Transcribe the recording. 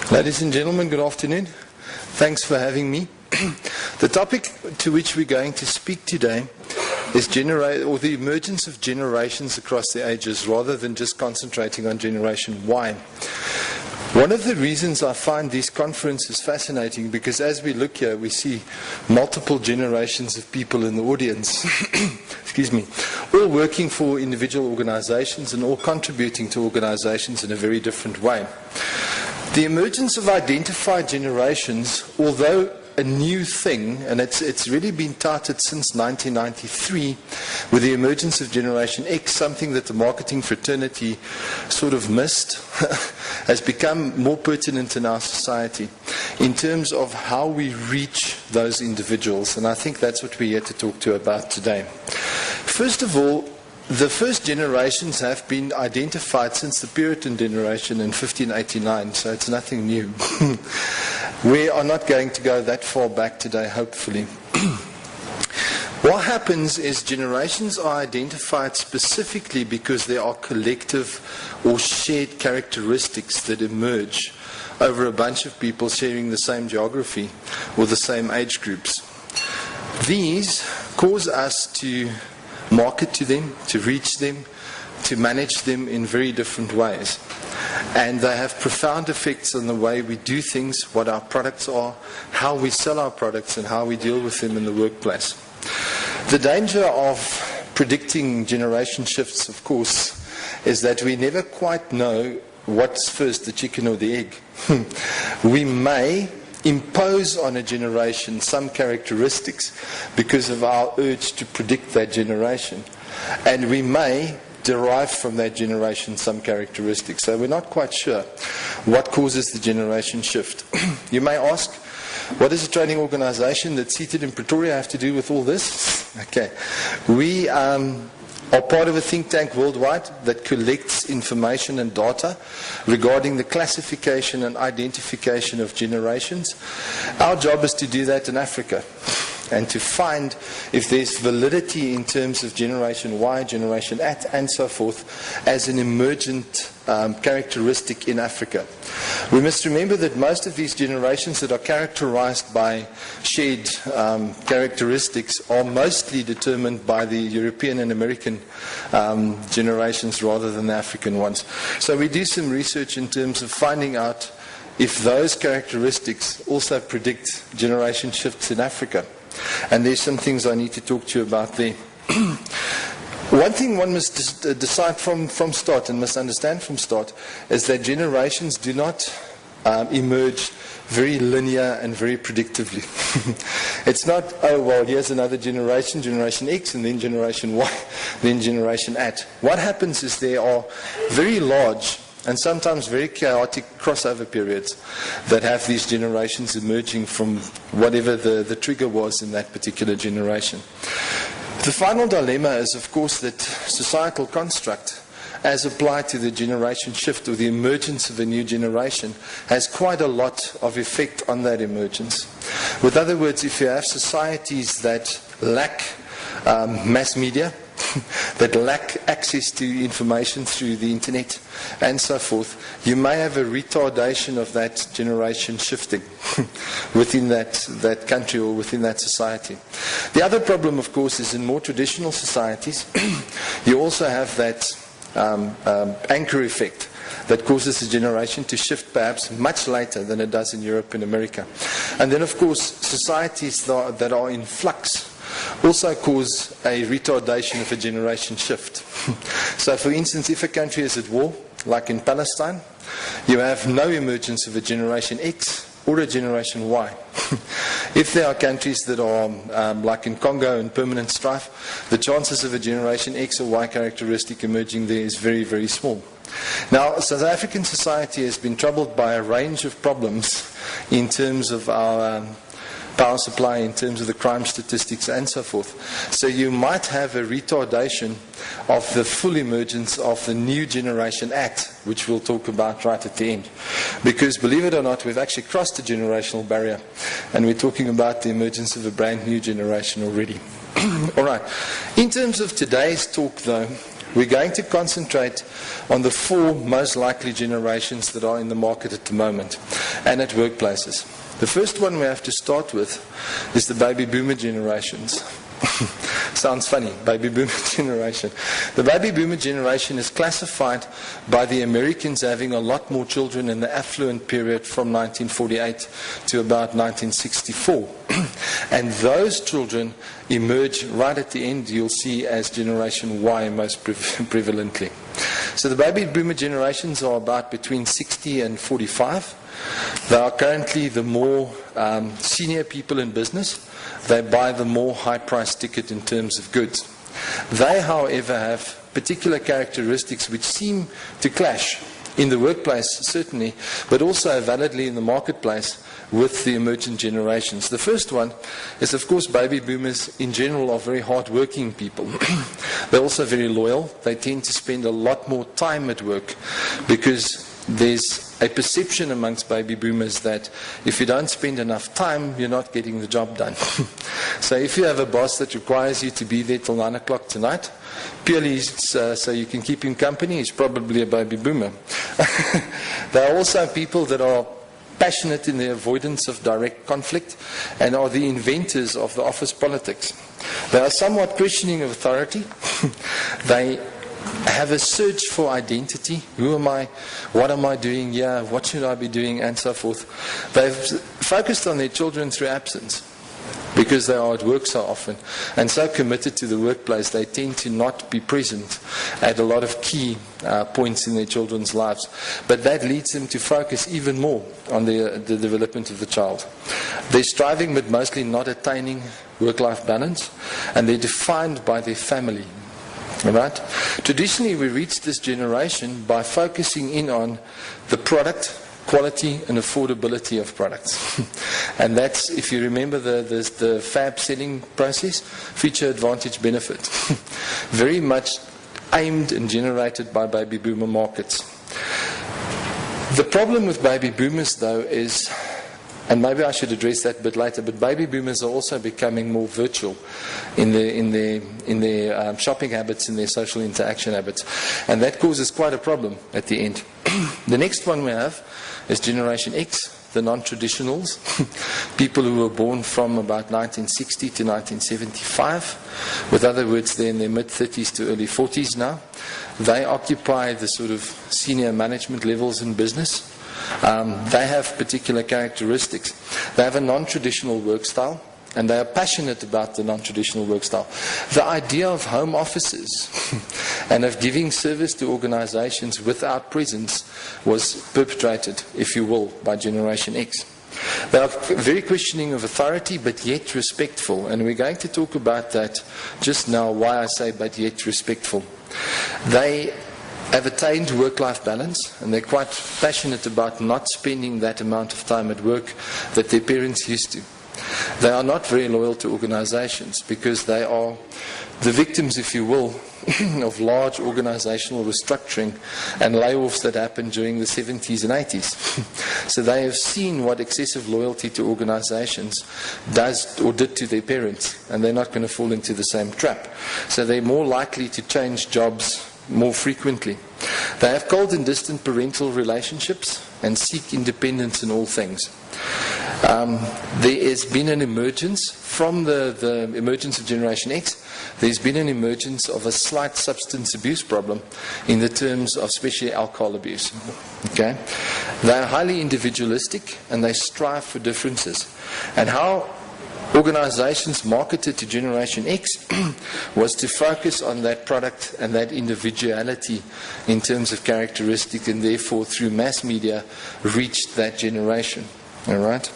Ladies and gentlemen, good afternoon. Thanks for having me. The topic to which we're going to speak today is the emergence of generations across the ages, rather than just concentrating on Generation Y. One of the reasons I find these conferences fascinating, because as we look here, we see multiple generations of people in the audience, excuse me, all working for individual organizations and all contributing to organizations in a very different way. The emergence of identified generations, although a new thing, and it's really been touted since 1993 with the emergence of Generation X, something that the marketing fraternity sort of missed, has become more pertinent in our society in terms of how we reach those individuals, and I think that's what we're here to talk to about today. First of all, the first generations have been identified since the Puritan generation in 1589, so it's nothing new. We are not going to go that far back today, hopefully. What happens is generations are identified specifically because there are collective or shared characteristics that emerge over a bunch of people sharing the same geography or the same age groups. These cause us to market to them, to reach them, to manage them in very different ways. And they have profound effects on the way we do things, what our products are, how we sell our products, and how we deal with them in the workplace. The danger of predicting generation shifts, of course, is that we never quite know what's first, the chicken or the egg. We may impose on a generation some characteristics because of our urge to predict that generation, and we may derive from that generation some characteristics. So we're not quite sure what causes the generation shift. You may ask, what does a training organization that's seated in Pretoria have to do with all this? Okay, we are part of a think tank worldwide that collects information and data regarding the classification and identification of generations. Our job is to do that in Africa and to find if there's validity in terms of Generation Y, Generation At, and so forth as an emergent characteristic in Africa. We must remember that most of these generations that are characterized by shared characteristics are mostly determined by the European and American generations rather than the African ones. So we do some research in terms of finding out if those characteristics also predict generation shifts in Africa. And there's some things I need to talk to you about there. One thing one must decide from start and must understand from start is that generations do not emerge very linear and very predictively. It's not, oh well, here's another generation, Generation X, and then Generation Y, then Generation At. What happens is there are very large and sometimes very chaotic crossover periods that have these generations emerging from whatever the trigger was in that particular generation. The final dilemma is, of course, that societal construct, as applied to the generation shift or the emergence of a new generation, has quite a lot of effect on that emergence. With other words, if you have societies that lack mass media, that lack access to information through the internet and so forth, you may have a retardation of that generation shifting within that country or within that society. The other problem, of course, is in more traditional societies, you also have that anchor effect that causes a generation to shift perhaps much later than it does in Europe and America. And then, of course, societies that are in flux also cause a retardation of a generation shift. So, for instance, if a country is at war, like in Palestine, you have no emergence of a Generation X or a Generation Y. If there are countries that are, like in Congo, in permanent strife, the chances of a Generation X or Y characteristic emerging there is very, very small. Now, South African society has been troubled by a range of problems in terms of our power supply, in terms of the crime statistics and so forth. So you might have a retardation of the full emergence of the new Generation At, which we'll talk about right at the end. Because believe it or not, we've actually crossed the generational barrier and we're talking about the emergence of a brand new generation already. Alright, in terms of today's talk though, we're going to concentrate on the 4 most likely generations that are in the market at the moment and at workplaces. The first one we have to start with is the baby boomer generations. Sounds funny, baby boomer generation. The baby boomer generation is classified by the Americans having a lot more children in the affluent period from 1948 to about 1964. And those children emerge right at the end, you'll see, as Generation Y most prevalently. So the baby boomer generations are about between 60 and 45. They are currently the more senior people in business. They buy the more high-priced ticket in terms of goods. They, however, have particular characteristics which seem to clash in the workplace, certainly, but also validly in the marketplace with the emergent generations. The first one is, of course, baby boomers in general are very hard-working people. They're also very loyal. They tend to spend a lot more time at work because there's a perception amongst baby boomers that if you don't spend enough time, you're not getting the job done. So if you have a boss that requires you to be there till 9 o'clock tonight, purely so you can keep him company, he's probably a baby boomer. There are also people that are passionate in the avoidance of direct conflict and are the inventors of the office politics. They are somewhat questioning of authority. They have a search for identity. Who am I? What am I doing here? What should I be doing? And so forth. They've focused on their children through absence because they are at work so often and so committed to the workplace they tend to not be present at a lot of key points in their children's lives. But that leads them to focus even more on the development of the child. They're striving but mostly not attaining work-life balance, and they're defined by their family. Right? Traditionally, we reached this generation by focusing in on the product, quality and affordability of products. And that's, if you remember the fab selling process, feature, advantage, benefit. Very much aimed and generated by baby boomer markets. The problem with baby boomers, though, is, and maybe I should address that a bit later, but baby boomers are also becoming more virtual in their shopping habits, in their social interaction habits. And that causes quite a problem at the end. The next one we have is Generation X, the non-traditionals, people who were born from about 1960 to 1975. With other words, they're in their mid-30s to early 40s now. They occupy the sort of senior management levels in business. They have particular characteristics. They have a non-traditional work style, and they are passionate about the non-traditional work style. The idea of home offices and of giving service to organizations without presence was perpetrated, if you will, by Generation X. They are very questioning of authority, but yet respectful, and we're going to talk about that just now, why I say but yet respectful. They have attained work-life balance, and they're quite passionate about not spending that amount of time at work that their parents used to. They are not very loyal to organizations because they are the victims, if you will, of large organizational restructuring and layoffs that happened during the 70s and 80s. So they have seen what excessive loyalty to organizations does or did to their parents, and they're not going to fall into the same trap. So they're more likely to change jobs more frequently. They have cold and distant parental relationships and seek independence in all things. There has been an emergence from the emergence of Generation X. There's been an emergence of a slight substance abuse problem in the terms of especially alcohol abuse. Okay? They are highly individualistic and they strive for differences. And how organizations marketed to Generation X was to focus on that product and that individuality in terms of characteristic, and therefore through mass media reached that generation. All right?